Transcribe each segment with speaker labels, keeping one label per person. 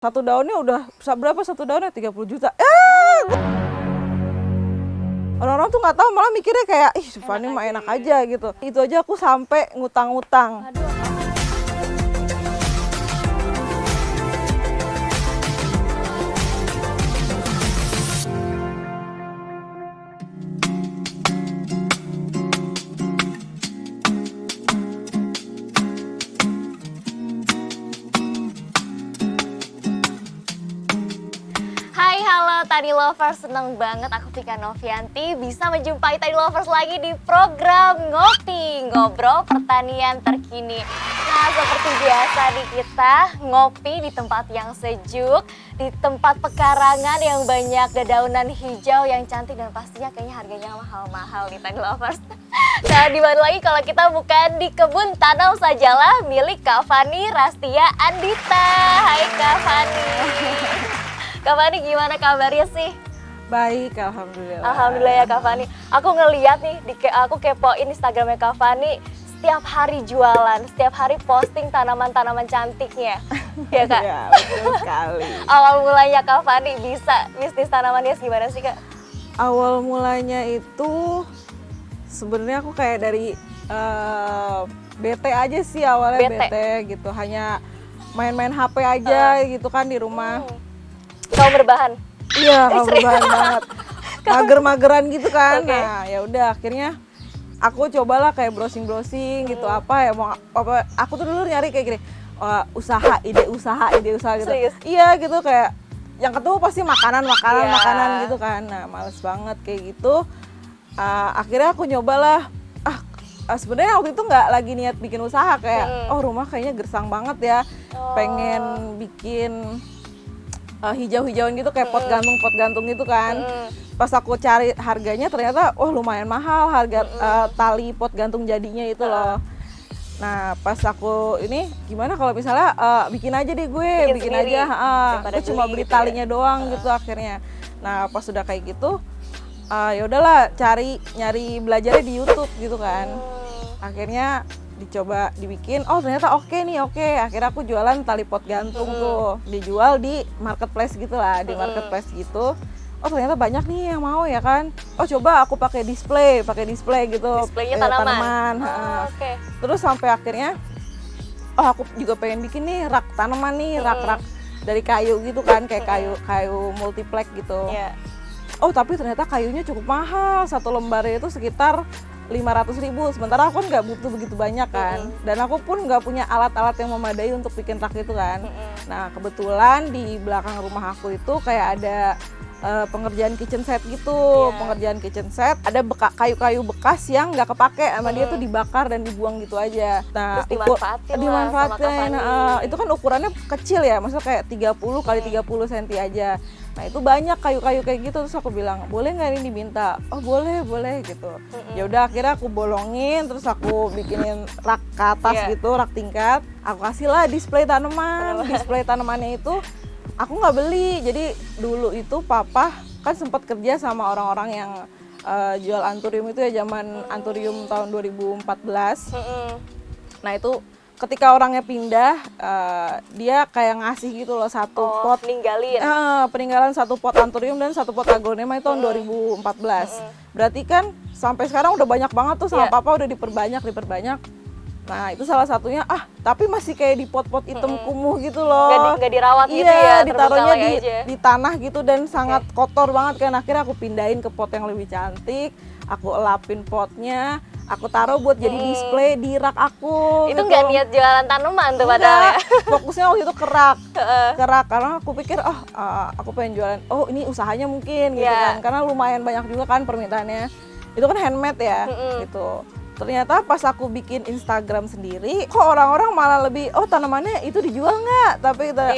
Speaker 1: Satu daunnya udah berapa satu daunnya 30 juta. Orang-orang tuh nggak tahu, malah mikirnya kayak ih Fanny mah enak aja gitu. Itu aja aku sampai ngutang-ngutang.
Speaker 2: Hai, halo Tani Lovers, seneng banget aku Vika Novianti bisa menjumpai Tani Lovers lagi di program Ngopi, Ngobrol Pertanian Terkini. Nah, seperti biasa nih kita ngopi di tempat yang sejuk, di tempat pekarangan yang banyak dedaunan hijau yang cantik dan pastinya kayaknya harganya mahal-mahal nih Tani Lovers. Nah, di mana lagi kalau kita bukan di kebun tanam sajalah milik Kak Fanny Rastia Andita. Hai Kak Fanny. Kak Fanny gimana kabarnya sih?
Speaker 1: Baik, alhamdulillah.
Speaker 2: Alhamdulillah ya Kak Fanny. Aku ngeliat nih, aku kepoin Instagramnya Kak Fanny. Setiap hari jualan, setiap hari posting tanaman-tanaman cantiknya. Ya Kak?
Speaker 1: Ya, betul sekali.
Speaker 2: Awal mulanya Kak Fanny bisa bisnis tanamannya gimana sih Kak?
Speaker 1: Awal mulanya itu sebenarnya aku kayak dari bete aja sih awalnya, bete gitu. Hanya main-main HP aja gitu kan di rumah.
Speaker 2: Kamu berbahan?
Speaker 1: Iya, kamu berbahan banget. Mager-mageran gitu kan.
Speaker 2: Okay.
Speaker 1: Nah, ya udah akhirnya aku cobalah kayak browsing gitu apa ya mau apa, aku tuh dulu nyari kayak gini. Ide usaha gitu.
Speaker 2: Serius?
Speaker 1: Iya gitu, kayak yang ketemu pasti makanan gitu kan. Nah, males banget kayak gitu. Akhirnya aku nyobalah. Sebenarnya waktu itu nggak lagi niat bikin usaha, kayak rumah kayaknya gersang banget ya. Pengen bikin hijau-hijauan gitu kayak pot gantung gitu kan. Pas aku cari harganya ternyata lumayan mahal harga tali pot gantung jadinya itu loh. Nah, pas aku ini gimana kalau misalnya bikin aja deh gue, bikin aja. Aku cuma beli
Speaker 2: gitu
Speaker 1: talinya doang gitu akhirnya. Nah, pas udah kayak gitu ya udahlah nyari belajarnya di YouTube gitu kan. Akhirnya dicoba dibikin, ternyata oke. Akhirnya aku jualan tali pot gantung tuh, dijual di marketplace gitu lah, di marketplace gitu. Ternyata banyak nih yang mau ya kan. Coba aku pakai display gitu.
Speaker 2: Displaynya tanaman.
Speaker 1: Okay. Terus sampai akhirnya aku juga pengen bikin nih rak tanaman nih, rak dari kayu gitu kan, kayak kayu multiplex gitu.
Speaker 2: Yeah.
Speaker 1: Tapi ternyata kayunya cukup mahal, satu lembarnya itu sekitar 500.000, sementara aku kan nggak butuh begitu banyak kan, dan aku pun nggak punya alat-alat yang memadai untuk bikin rak itu kan. Nah, kebetulan di belakang rumah aku itu kayak ada pengerjaan kitchen set gitu, pengerjaan kitchen set, ada kayu-kayu bekas yang nggak kepake sama dia tuh dibakar dan dibuang gitu aja. Nah,
Speaker 2: terus dimanfaatin.
Speaker 1: Itu kan ukurannya kecil ya, maksudnya kayak 30 kali 30 cm aja. Nah, itu banyak kayu-kayu kayak gitu, terus aku bilang, boleh nggak ini diminta? Boleh gitu. Ya udah akhirnya aku bolongin, terus aku bikinin rak ke atas gitu, rak tingkat. Aku kasih lah display tanaman. Display tanamannya itu aku nggak beli, jadi dulu itu papa kan sempat kerja sama orang-orang yang jual anthurium itu ya, zaman anthurium tahun 2014. Nah, itu ketika orangnya pindah, dia kayak ngasih gitu loh satu pot. Peninggalan satu pot anthurium dan satu pot aglonema itu tahun 2014. Berarti kan sampai sekarang udah banyak banget tuh sama papa, udah diperbanyak. Nah, itu salah satunya, tapi masih kayak di pot-pot hitam kumuh gitu loh.
Speaker 2: Nggak dirawat gitu ya,
Speaker 1: ditaruhnya di tanah gitu dan sangat kotor banget kan. Akhirnya aku pindahin ke pot yang lebih cantik, aku elapin potnya, aku taruh buat jadi display di rak aku.
Speaker 2: Itu
Speaker 1: gitu.
Speaker 2: nggak niat jualan tanaman tuh padahal ya?
Speaker 1: Fokusnya waktu itu ke rak, karena aku pikir, aku pengen jualan, ini usahanya mungkin gitu kan. Karena lumayan banyak juga kan permintaannya. Itu kan handmade ya, gitu. Ternyata pas aku bikin Instagram sendiri, kok orang-orang malah lebih, tanamannya itu dijual nggak? Tapi kita,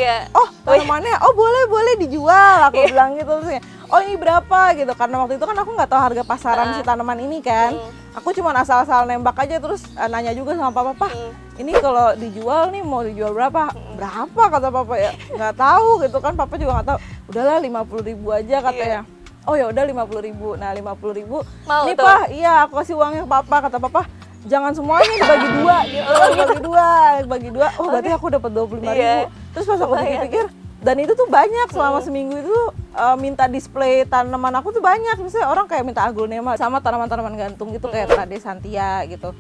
Speaker 1: tanamannya, boleh dijual, aku bilang gitu. Terus ini berapa gitu, karena waktu itu kan aku nggak tahu harga pasaran si tanaman ini kan. Aku cuma asal-asal nembak aja, terus nanya juga sama papa, ini kalau dijual nih mau dijual berapa? Berapa kata papa ya? Nggak tahu gitu kan, papa juga nggak tahu. Udahlah 50.000 aja katanya. Ya udah 50.000. Nah, 50.000. Nih Pak, aku kasih uangnya ke papa. Kata papa, jangan semuanya dibagi dua gitu. Bagi dua. Berarti aku dapat 25.000. Terus pas aku pikir-pikir, Dan itu tuh banyak selama seminggu itu minta display tanaman aku tuh banyak. Misalnya orang kayak minta aglonema sama tanaman-tanaman gantung gitu kayak Trade Santia gitu.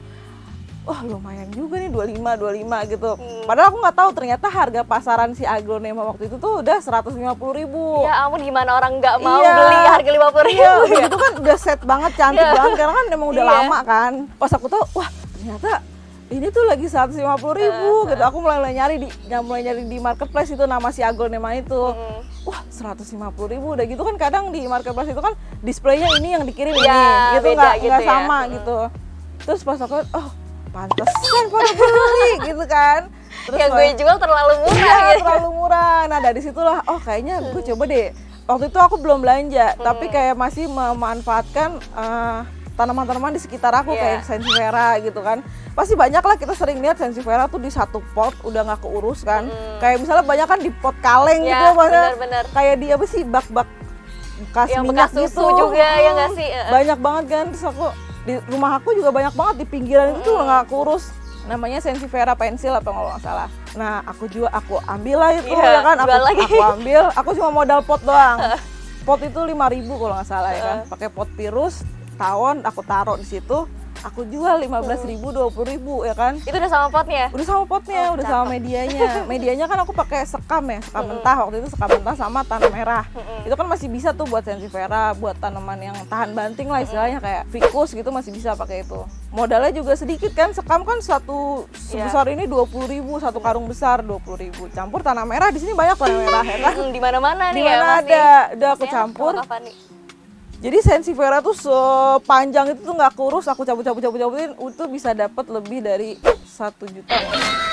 Speaker 1: Wah lumayan juga nih 25 gitu. Padahal aku nggak tahu ternyata harga pasaran si aglonema waktu itu tuh udah 150.000.
Speaker 2: Ya ampun, gimana orang nggak mau
Speaker 1: Iya.
Speaker 2: beli harga 50.000
Speaker 1: Iya,
Speaker 2: ya?
Speaker 1: itu kan udah set banget, cantik banget karena kan emang udah
Speaker 2: Iya.
Speaker 1: lama kan. Pas aku tahu, wah ternyata ini tuh lagi 150.000 gitu. Aku mulai nyari di marketplace itu nama si aglonema itu. Wah 150.000 udah gitu kan kadang di marketplace itu kan displaynya ini yang dikirim
Speaker 2: Iya,
Speaker 1: ini gitu
Speaker 2: beda
Speaker 1: nggak
Speaker 2: gitu ya.
Speaker 1: sama gitu. Terus pas aku oh pantesan pada beli gitu kan. Terus
Speaker 2: Yang gue jual terlalu murah
Speaker 1: iya,
Speaker 2: gitu.
Speaker 1: terlalu murah. Nah dari situlah oh kayaknya gue coba deh. Waktu itu aku belum belanja tapi kayak masih memanfaatkan tanaman-tanaman di sekitar aku kayak Sansevieria gitu kan. Pasti banyak lah kita sering lihat Sansevieria tuh di satu pot udah nggak keurus kan. Kayak misalnya banyak kan di pot kaleng
Speaker 2: Ya,
Speaker 1: gitu maksudnya
Speaker 2: benar-benar.
Speaker 1: kayak di apa sih bak-bak bekas
Speaker 2: Yang
Speaker 1: minyak
Speaker 2: bekas susu
Speaker 1: gitu.
Speaker 2: juga ya nggak sih?
Speaker 1: Banyak banget kan. Terus aku di rumah aku juga banyak banget di pinggiran itu tuh udah nggak keurus. Namanya Sansevieria pensil apa kalau nggak salah. Nah aku ambil lah itu
Speaker 2: Iya,
Speaker 1: ya kan.
Speaker 2: jual lagi.
Speaker 1: Aku ambil. Aku cuma modal pot doang. Pot itu 5.000 kalau nggak salah ya kan. Pakai pot virus tawon aku taruh di situ. Aku jual 15.000, 20.000 ya kan.
Speaker 2: Itu udah sama potnya?
Speaker 1: Udah sama potnya, udah sama medianya. Medianya kan aku pakai sekam ya, sekam mentah waktu itu, sekam mentah sama tanah merah. Itu kan masih bisa tuh buat Sansevieria, buat tanaman yang tahan banting lah istilahnya kayak ficus gitu masih bisa pakai itu. Modalnya juga sedikit kan, sekam kan satu sebesar ini 20.000, satu karung besar 20.000. Campur tanah merah, di sini banyak tanah merah ya kan.
Speaker 2: Di mana-mana nih
Speaker 1: Di
Speaker 2: ya.
Speaker 1: mana
Speaker 2: pasti.
Speaker 1: ada, udah aku
Speaker 2: Kasihan
Speaker 1: campur.
Speaker 2: sama Kak Fani.
Speaker 1: Jadi Sansevieria tuh sepanjang itu tuh nggak kurus, aku cabut-cabutin itu bisa dapat lebih dari 1 juta.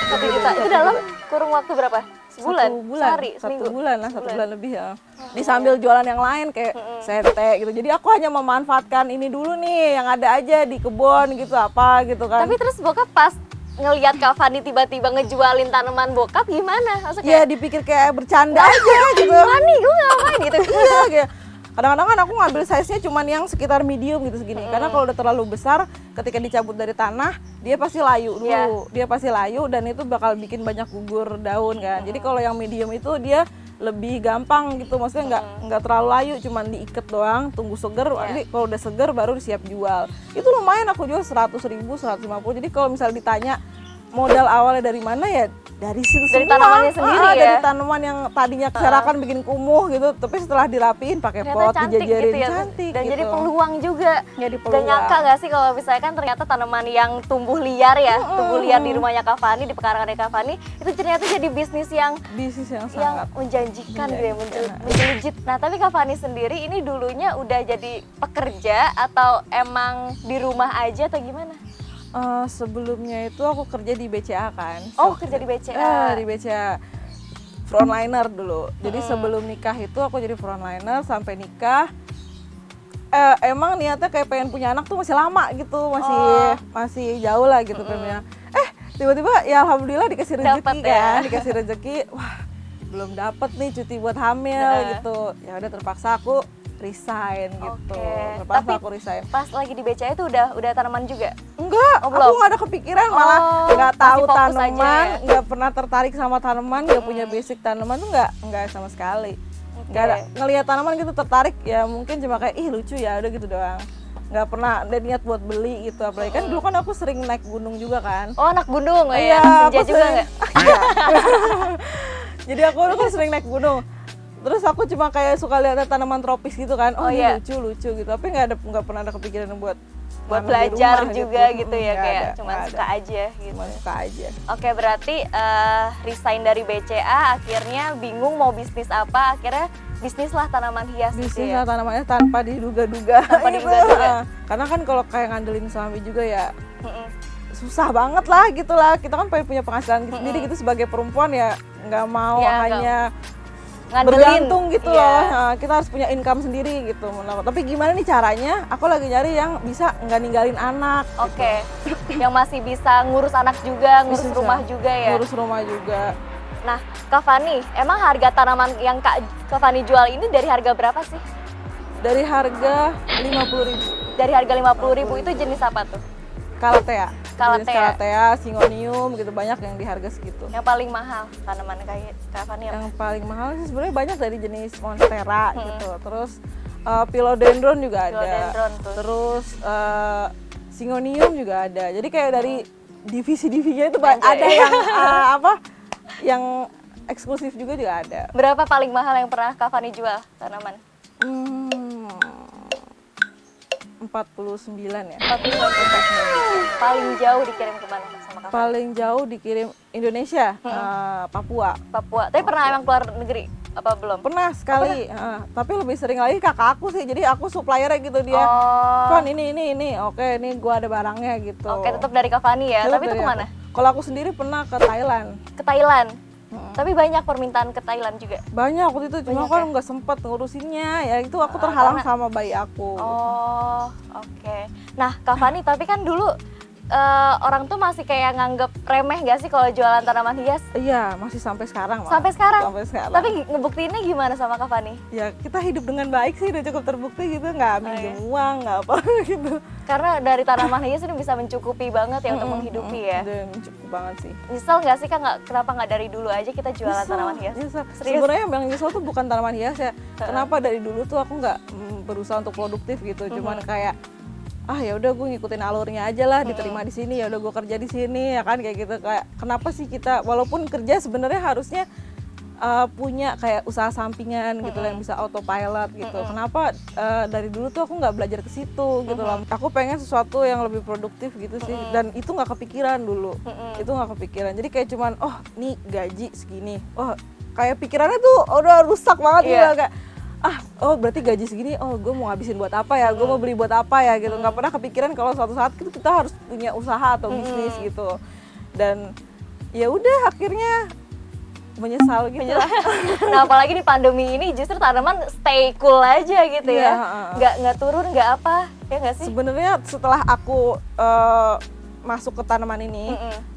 Speaker 2: 1 juta. Itu dalam kurun waktu berapa? Sebulan? Sehari? Seminggu?
Speaker 1: Satu bulan lebih ya. Disambil jualan yang lain kayak sete gitu. Jadi aku hanya memanfaatkan ini dulu nih yang ada aja di kebun gitu apa gitu kan.
Speaker 2: Tapi terus bokap pas ngelihat Kak Fani tiba-tiba ngejualin tanaman bokap gimana? Maksudnya
Speaker 1: ya dipikir kayak bercanda aja gitu.
Speaker 2: Fani gue ngapain gitu?
Speaker 1: Iya gitu. Kadang-kadang kan aku ngambil size-nya cuman yang sekitar medium gitu segini. Karena kalau udah terlalu besar, ketika dicabut dari tanah, dia pasti layu dulu. Dia pasti layu dan itu bakal bikin banyak gugur daun kan. Jadi kalau yang medium itu dia lebih gampang gitu. Maksudnya nggak terlalu layu, cuman diikat doang, tunggu seger. Jadi kalau udah seger baru siap jual. Itu lumayan aku jual 100.000, 150. Jadi kalau misalnya ditanya modal awalnya dari mana ya dari situ
Speaker 2: Dari
Speaker 1: semua.
Speaker 2: tanamannya sendiri ya?
Speaker 1: Dari tanaman yang tadinya keserakan bikin kumuh gitu, tapi setelah dirapiin pakai pot,
Speaker 2: cantik
Speaker 1: dijajarin
Speaker 2: gitu ya.
Speaker 1: cantik
Speaker 2: Dan
Speaker 1: gitu.
Speaker 2: jadi peluang juga.
Speaker 1: Jadi
Speaker 2: Dan
Speaker 1: peluang.
Speaker 2: nyangka gak sih kalau misalnya kan ternyata tanaman yang tumbuh liar ya, tumbuh liar di rumahnya Kak Fani, di pekarangannya Kak Fani, itu ternyata jadi bisnis yang
Speaker 1: Bisnis yang sangat
Speaker 2: menjanjikan gitu ya,
Speaker 1: menjanjikan.
Speaker 2: menjelujit. Nah tapi Kak Fani sendiri ini dulunya udah jadi pekerja atau emang di rumah aja atau gimana?
Speaker 1: Sebelumnya itu aku kerja di BCA kan.
Speaker 2: Oh kerja di BCA.
Speaker 1: Di BCA frontliner dulu. Jadi sebelum nikah itu aku jadi frontliner sampai nikah. Emang niatnya kayak pengen punya anak tuh masih lama gitu, masih jauh lah gitu pengennya. Tiba-tiba ya alhamdulillah dikasih rezeki
Speaker 2: Dapet ya.
Speaker 1: kan, dikasih rezeki. Wah, belum dapet nih cuti buat hamil gitu. Ya udah terpaksa aku resign gitu.
Speaker 2: Oke.
Speaker 1: Terpaksa
Speaker 2: Tapi
Speaker 1: aku resign.
Speaker 2: pas lagi di BCA itu udah tanaman juga?
Speaker 1: Enggak,
Speaker 2: Oh,
Speaker 1: aku
Speaker 2: belum?
Speaker 1: nggak ada kepikiran, malah nggak
Speaker 2: masih
Speaker 1: tahu
Speaker 2: fokus aja
Speaker 1: tanaman,
Speaker 2: ya?
Speaker 1: nggak pernah tertarik sama tanaman, nggak punya basic tanaman tuh nggak sama sekali. Nggak ada ngelihat tanaman gitu tertarik ya mungkin cuma kayak ih lucu ya udah gitu doang. Nggak pernah ada niat buat beli gitu, apalagi kan dulu kan aku sering naik gunung juga kan.
Speaker 2: Oh anak gunung ya?
Speaker 1: Iya,
Speaker 2: Senja
Speaker 1: aku
Speaker 2: juga
Speaker 1: sering-
Speaker 2: nggak?
Speaker 1: Iya. Jadi aku dulu kan sering naik gunung. Terus aku cuma kayak suka lihat tanaman tropis gitu kan. Oh,
Speaker 2: iya.
Speaker 1: ini lucu gitu. Tapi nggak pernah ada kepikiran buat
Speaker 2: Buat
Speaker 1: nanam di
Speaker 2: belajar
Speaker 1: rumah
Speaker 2: juga gitu ya,
Speaker 1: Nggak
Speaker 2: kayak
Speaker 1: ada,
Speaker 2: cuma
Speaker 1: nggak
Speaker 2: suka
Speaker 1: ada.
Speaker 2: aja gitu.
Speaker 1: Cuma suka aja.
Speaker 2: Oke berarti resign dari BCA akhirnya bingung mau bisnis apa, akhirnya bisnis lah tanaman hias gitu
Speaker 1: Bisnis
Speaker 2: ya?
Speaker 1: lah tanamannya tanpa diduga-duga.
Speaker 2: Tanpa
Speaker 1: gitu.
Speaker 2: diduga-duga.
Speaker 1: Karena kan kalau kayak ngandelin suami juga ya
Speaker 2: Mm-mm.
Speaker 1: susah banget lah gitu lah. Kita kan pengen punya penghasilan sendiri gitu sebagai perempuan ya nggak mau
Speaker 2: Ya,
Speaker 1: hanya
Speaker 2: Ngandelin.
Speaker 1: bergantung gitu
Speaker 2: Iya.
Speaker 1: loh. Nah, kita harus punya income sendiri gitu. Tapi gimana nih caranya? Aku lagi nyari yang bisa nggak ninggalin anak.
Speaker 2: Oke, yang masih bisa ngurus anak juga, ngurus
Speaker 1: Bisa.
Speaker 2: rumah juga ya?
Speaker 1: Ngurus rumah juga.
Speaker 2: Nah, Kak Fani, emang harga tanaman yang Kak Fani jual ini dari harga berapa sih?
Speaker 1: Dari harga 50.000.
Speaker 2: Dari harga 50.000 itu jenis apa tuh?
Speaker 1: Calathea. jenis
Speaker 2: Calathea.
Speaker 1: Calathea, Syngonium gitu, banyak yang di harga segitu.
Speaker 2: Yang paling mahal tanaman kayak Kak Fani apa?
Speaker 1: Yang paling mahal sih sebenarnya banyak dari jenis Monstera gitu. Terus Philodendron juga ada.
Speaker 2: Philodendron tuh.
Speaker 1: Terus Syngonium juga ada. Jadi kayak dari divisi-divisinya itu
Speaker 2: Anjay.
Speaker 1: ada yang yang eksklusif juga ada.
Speaker 2: Berapa paling mahal yang pernah Kak Fani jual tanaman?
Speaker 1: 49 ya.
Speaker 2: 49. Paling jauh dikirim kemana sama Kak Fani?
Speaker 1: Paling jauh dikirim Indonesia, Papua.
Speaker 2: Papua. Tapi pernah emang keluar negeri apa belum?
Speaker 1: Pernah sekali, tapi lebih sering lagi kakak aku sih. Jadi aku suppliernya gitu dia.
Speaker 2: Oh.
Speaker 1: Kon ini. Oke, ini gua ada barangnya gitu.
Speaker 2: Oke, tetap dari Kak Fani ya.
Speaker 1: Tetap
Speaker 2: Tapi itu
Speaker 1: dari
Speaker 2: kemana?
Speaker 1: aku. Kalau aku sendiri pernah ke Thailand.
Speaker 2: Ke Thailand. Tapi banyak permintaan ke Thailand juga.
Speaker 1: Banyak waktu itu, cuma
Speaker 2: Banyak
Speaker 1: kan
Speaker 2: ya?
Speaker 1: nggak sempat ngurusinnya. Ya itu aku terhalang
Speaker 2: karena-
Speaker 1: sama bayi aku.
Speaker 2: Oh, oke. Nah, Kak Fani, tapi kan dulu orang tuh masih kayak nganggep remeh gak sih kalau jualan tanaman hias?
Speaker 1: Iya, masih sampai sekarang. malah.
Speaker 2: Sampai sekarang?
Speaker 1: Sampai sekarang.
Speaker 2: Tapi ngebuktiinnya gimana sama Kak Fani?
Speaker 1: Ya kita hidup dengan baik sih, udah cukup terbukti gitu, nggak minjem uang, nggak apa gitu.
Speaker 2: Karena dari tanaman hias ini bisa mencukupi banget ya untuk menghidupi ya.
Speaker 1: Udah cukup banget sih.
Speaker 2: Nyesel nggak sih Kak, kenapa nggak dari dulu aja kita jualan tanaman hias?
Speaker 1: Nyesel.
Speaker 2: Serius?
Speaker 1: Sebenarnya yang nyesel tuh bukan tanaman hias ya. Kenapa dari dulu tuh aku nggak berusaha untuk produktif gitu. Cuman kayak ya udah gue ngikutin alurnya aja lah, diterima di sini, ya udah gue kerja di sini ya kan, kayak gitu. Kayak kenapa sih kita walaupun kerja sebenarnya harusnya punya kayak usaha sampingan gitu yang bisa autopilot gitu. Kenapa dari dulu tuh aku nggak belajar ke situ gitu loh. Aku pengen sesuatu yang lebih produktif gitu sih, dan itu nggak kepikiran dulu. Itu nggak kepikiran. Jadi kayak cuman nih gaji segini. Kayak pikirannya tuh udah rusak banget gitu kayak berarti gaji segini, gue mau ngabisin buat apa ya, gue mau beli buat apa ya gitu. Nggak pernah kepikiran kalau suatu saat itu kita harus punya usaha atau bisnis gitu. Dan ya udah akhirnya menyesal gitu lah.
Speaker 2: Nah, apalagi di pandemi ini justru tanaman stay cool aja gitu ya. Nggak turun, nggak apa, ya nggak sih?
Speaker 1: Sebenarnya setelah aku masuk ke tanaman ini,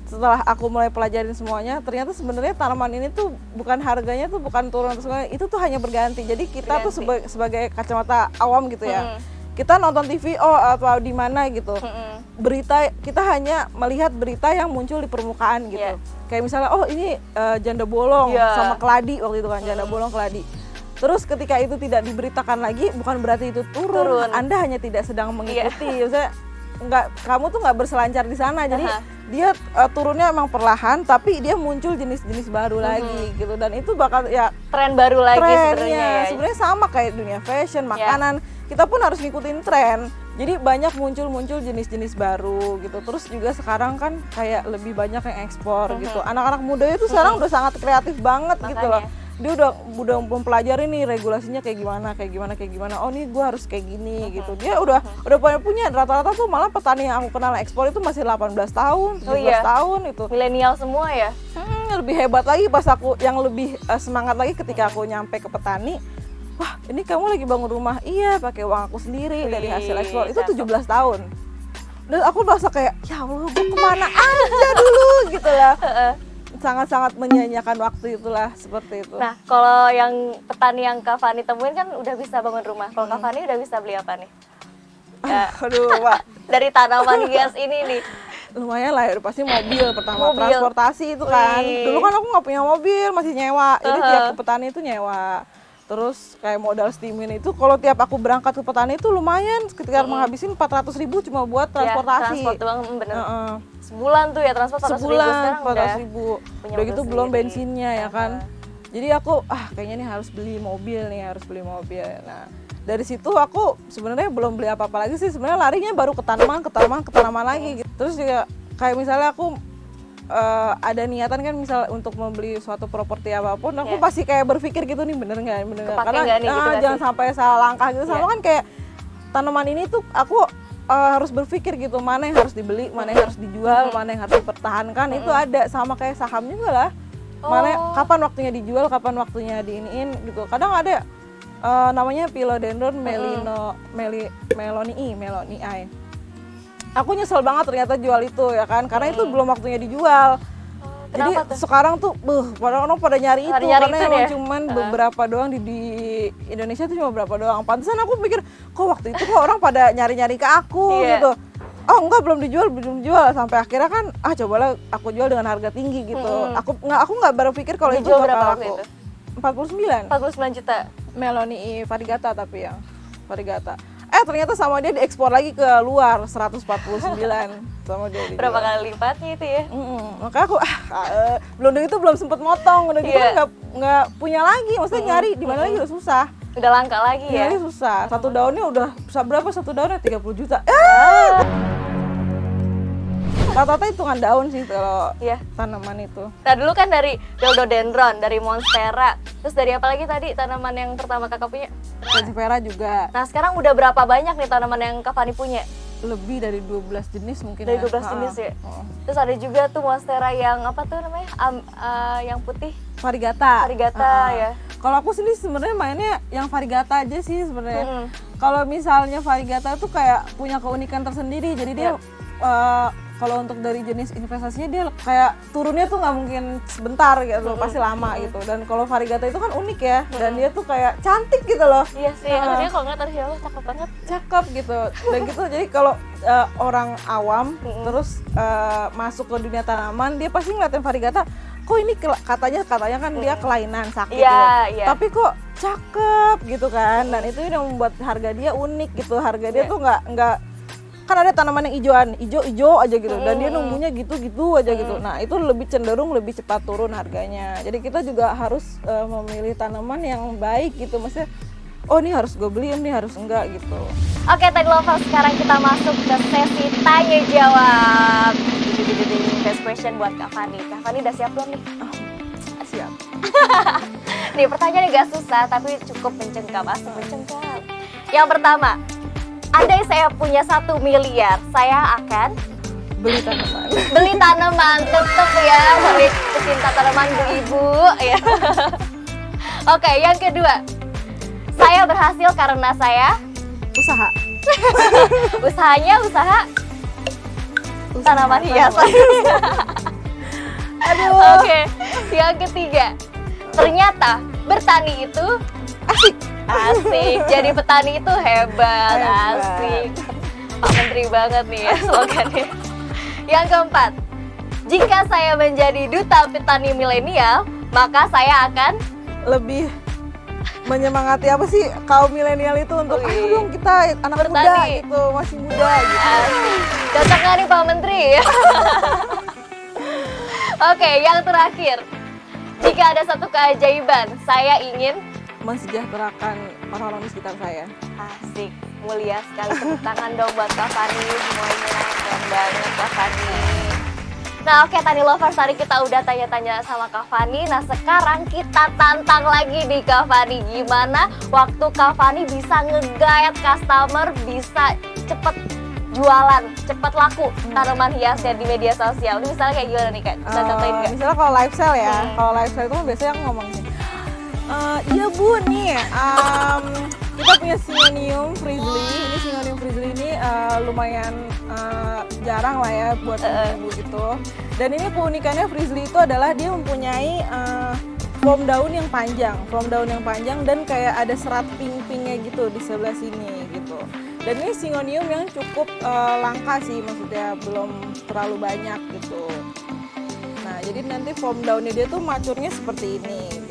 Speaker 1: setelah aku mulai pelajarin semuanya, ternyata sebenarnya tanaman ini tuh bukan harganya tuh bukan turun terus, itu tuh hanya berganti. Jadi kita tuh sebagai kacamata awam gitu ya, kita nonton TV atau di mana gitu, berita kita hanya melihat berita yang muncul di permukaan gitu. Kayak misalnya ini janda bolong sama keladi waktu itu kan, janda bolong keladi. Terus ketika itu tidak diberitakan lagi, bukan berarti itu turun. Anda hanya tidak sedang mengikuti. Maksudnya kamu tuh nggak berselancar di sana. Jadi dia turunnya emang perlahan, tapi dia muncul jenis-jenis baru lagi gitu. Dan itu bakal
Speaker 2: tren baru lagi sebenarnya. Ya.
Speaker 1: Sebenarnya sama kayak dunia fashion, makanan. Kita pun harus ngikutin tren. Jadi banyak muncul jenis-jenis baru gitu. Terus juga sekarang kan kayak lebih banyak yang ekspor gitu. Anak-anak muda itu sekarang udah sangat kreatif banget gitu loh. Dia udah mempelajari nih regulasinya kayak gimana. Oh nih gue harus kayak gini gitu. Dia udah punya rata-rata tuh, malah petani yang aku kenal ekspor itu masih 18 tahun, 17 tahun itu.
Speaker 2: Milenial semua ya.
Speaker 1: Lebih hebat lagi pas aku yang lebih semangat lagi ketika aku nyampe ke petani. Wah, ini kamu lagi bangun rumah? Iya, pakai uang aku sendiri dari hasil ekspor. Itu 17 tahun. Dan aku merasa kayak, ya Allah, gue kemana aja dulu gitu lah. Sangat-sangat menyia-nyiakan waktu itulah, seperti itu.
Speaker 2: Nah, kalau yang petani yang Kak Fani temuin kan udah bisa bangun rumah. Kalau Kak Fani udah bisa beli apa nih?
Speaker 1: Aduh, Pak.
Speaker 2: Dari tanaman hias ini nih.
Speaker 1: Lumayan lah, pasti mobil pertama. Transportasi itu kan. Dulu kan aku nggak punya mobil, masih nyewa. Jadi tiap ke petani itu nyewa. Terus kayak modal stimin itu, kalau tiap aku berangkat ke petani itu lumayan, sekitar menghabisin 400.000 cuma buat transportasi.
Speaker 2: Transport doang, bener. Sebulan tuh ya transport 400.000, sekarang
Speaker 1: 400.000. Udah gitu belum bensinnya ya kan. Jadi aku kayaknya nih harus beli mobil. Nah, dari situ aku sebenarnya belum beli apa-apa lagi sih. Sebenarnya larinya baru ke tanaman lagi gitu. Terus juga kayak misalnya aku ada niatan kan misal untuk membeli suatu properti apapun, aku pasti kayak berpikir gitu nih, bener nggak, karena
Speaker 2: gitu
Speaker 1: jangan sampai salah langkah gitu. Sama kan kayak tanaman ini tuh aku harus berpikir gitu, mana yang harus dibeli, mana yang harus dijual, mana yang harus dipertahankan. Itu ada sama kayak saham juga lah, mana kapan waktunya dijual, kapan waktunya diiniin gitu. Kadang ada namanya Philodendron melonii. Aku nyesel banget ternyata jual itu ya kan, karena itu belum waktunya dijual. Jadi sekarang tuh, orang pada nyari itu karena emang cuman beberapa doang di Indonesia tuh, cuma beberapa doang. Pantesan aku pikir, kok waktu itu kok orang pada nyari-nyari ke aku gitu. oh enggak belum dijual sampai akhirnya kan cobalah aku jual dengan harga tinggi gitu. Aku nggak berpikir kalau itu
Speaker 2: Dijual
Speaker 1: bakal
Speaker 2: berapa waktu
Speaker 1: laku.
Speaker 2: itu?
Speaker 1: 49
Speaker 2: 49 juta.
Speaker 1: Meloni Varigata tapi yang Varigata. Ternyata sama dia diekspor lagi ke luar 149 sama dia dijual.
Speaker 2: Berapa kali lipatnya itu ya?
Speaker 1: Makanya aku belum itu belum sempet motong, udah gitu kan nggak punya lagi, maksudnya nyari di mana lagi udah susah.
Speaker 2: Udah langka lagi ya?
Speaker 1: Nyari susah. Satu daunnya udah berapa? Satu daunnya 30 juta. Rata-rata hitungan daun sih kalau tanaman itu.
Speaker 2: Nah dulu kan dari Philodendron, dari Monstera, terus dari apa lagi tadi tanaman yang pertama kakak punya?
Speaker 1: Sansevieria juga.
Speaker 2: Nah sekarang udah berapa banyak nih tanaman yang Kak Fani punya?
Speaker 1: Lebih dari 12 jenis mungkin.
Speaker 2: Dari 12 jenis ya? Terus ada juga tuh Monstera yang apa tuh namanya? Yang putih?
Speaker 1: Varigata.
Speaker 2: Ya.
Speaker 1: Kalau aku sendiri sebenarnya mainnya yang Varigata aja sih sebenarnya. Kalau misalnya Varigata tuh kayak punya keunikan tersendiri, jadi dia kalau untuk dari jenis investasinya dia kayak turunnya tuh nggak mungkin sebentar gitu, pasti lama gitu. Dan kalau Varigata itu kan unik ya, dan dia tuh kayak cantik gitu loh.
Speaker 2: Iya sih, dia kalau ngeliat dari jauh cakep banget.
Speaker 1: Cakep gitu, dan gitu. Jadi kalau orang awam terus masuk ke dunia tanaman, dia pasti ngeliatin Varigata, kok ini katanya kan dia kelainan sakit gitu. Tapi kok cakep gitu kan, dan itu yang membuat harga dia unik gitu. Harga dia tuh nggak kan ada tanaman yang hijau aja gitu, dan dia numbuhnya gitu aja gitu. Nah itu lebih cenderung lebih cepat turun harganya. Jadi kita juga harus memilih tanaman yang baik gitu, maksudnya ini harus gue beli, ini harus enggak gitu.
Speaker 2: Oke Tiny Lovers, sekarang kita masuk ke sesi tanya jawab. Best question buat Kak Fani. Kak Fani udah siap belum nih?
Speaker 1: Siap.
Speaker 2: Nih pertanyaannya gak susah tapi cukup mencengkam, asli mencengkam. Yang pertama, andai saya punya 1 miliar, saya akan
Speaker 1: beli tanaman.
Speaker 2: Beli tanaman, tetep ya, beli pecinta tanaman Bu Ibu ya. Oke, yang kedua, saya berhasil karena saya
Speaker 1: usaha.
Speaker 2: Usahanya usaha tanaman hias.
Speaker 1: Aduh.
Speaker 2: Oke, yang ketiga, ternyata bertani itu
Speaker 1: asik.
Speaker 2: Jadi petani itu hebat. Asik. Pak Menteri banget nih ya slogannya. Yang keempat, jika saya menjadi duta petani milenial, maka saya akan
Speaker 1: lebih menyemangati apa sih kaum milenial itu untuk ayo dong kita anak
Speaker 2: bertani.
Speaker 1: Muda gitu, masih muda gitu.
Speaker 2: Cocok nggak nih Pak Menteri? Oke, yang terakhir, jika ada satu keajaiban, saya ingin
Speaker 1: mensejahterakan orang-orang di sekitar saya.
Speaker 2: Asik, mulia sekali, tepuk tangan dong buat Kak Fani semuanya, keren banget Kak Fani. Nah oke Tiny Lovers, tadi kita udah tanya-tanya sama Kak Fani. Nah sekarang kita tantang lagi nih Kak Fani, gimana waktu Kak Fani bisa nge-guide customer bisa cepet jualan, cepet laku tanaman hiasnya di media sosial. Ini misalnya kayak gimana nih Kak? Bisa contohin nggak?
Speaker 1: Misalnya kalau live sale ya, kalau live sale itu kan biasanya aku ngomong gini, iya Bu nih, kita punya Syngonium frizzly. Ini Syngonium frizzly ini lumayan jarang lah ya buat ibu gitu. Dan ini keunikannya frizzly itu adalah dia mempunyai foam daun yang panjang, dan kayak ada serat pink-pinknya gitu di sebelah sini gitu. Dan ini Syngonium yang cukup langka sih, maksudnya belum terlalu banyak gitu. Nah jadi nanti foam daunnya dia tuh macurnya seperti ini gitu.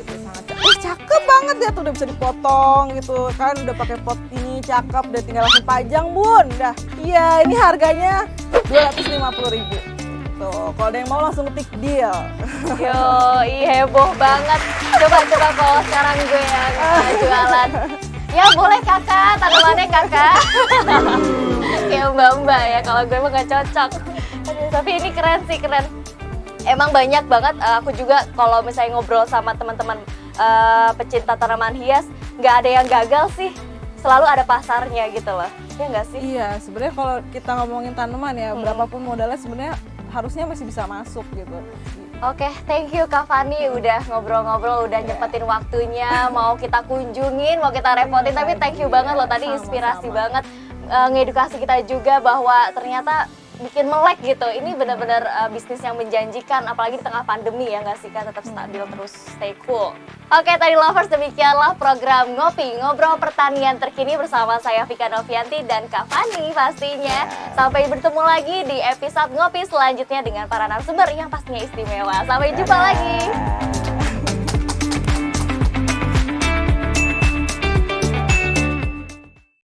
Speaker 1: Cakep banget ya tuh, udah bisa dipotong gitu kan, udah pakai pot ini cakep, udah tinggal langsung pajang Bun. Dah. Iya, ini harganya 250.000. Tuh, kalau ada yang mau langsung ketik deal.
Speaker 2: Yo, heboh banget. Coba kalau sekarang gue yang jualan. Ya boleh kakak, tanamannya kakak. Kayak mbak-mbak ya, kalau gue mah gak cocok. Tapi ini keren sih, keren. Emang banyak banget, aku juga kalau misalnya ngobrol sama teman-teman pecinta tanaman hias, nggak ada yang gagal sih, selalu ada pasarnya gitu loh, ya nggak sih?
Speaker 1: Iya, sebenarnya kalau kita ngomongin tanaman ya, berapapun modalnya sebenarnya harusnya masih bisa masuk gitu.
Speaker 2: Oke, thank you Kak Fani udah ngobrol-ngobrol, udah nyempetin waktunya, mau kita kunjungin, mau kita repotin, tapi thank you banget loh, tadi inspirasi banget, ngedukasi kita juga bahwa ternyata bikin melek gitu. Ini benar-benar bisnis yang menjanjikan, apalagi di tengah pandemi ya nggak sih Kak, tetap stabil terus stay cool. Oke Tani Lovers, demikianlah program Ngopi Ngobrol Pertanian terkini bersama saya Vika Novianti dan Kak Fani pastinya. Sampai bertemu lagi di episode Ngopi selanjutnya dengan para narasumber yang pastinya istimewa. Sampai jumpa lagi.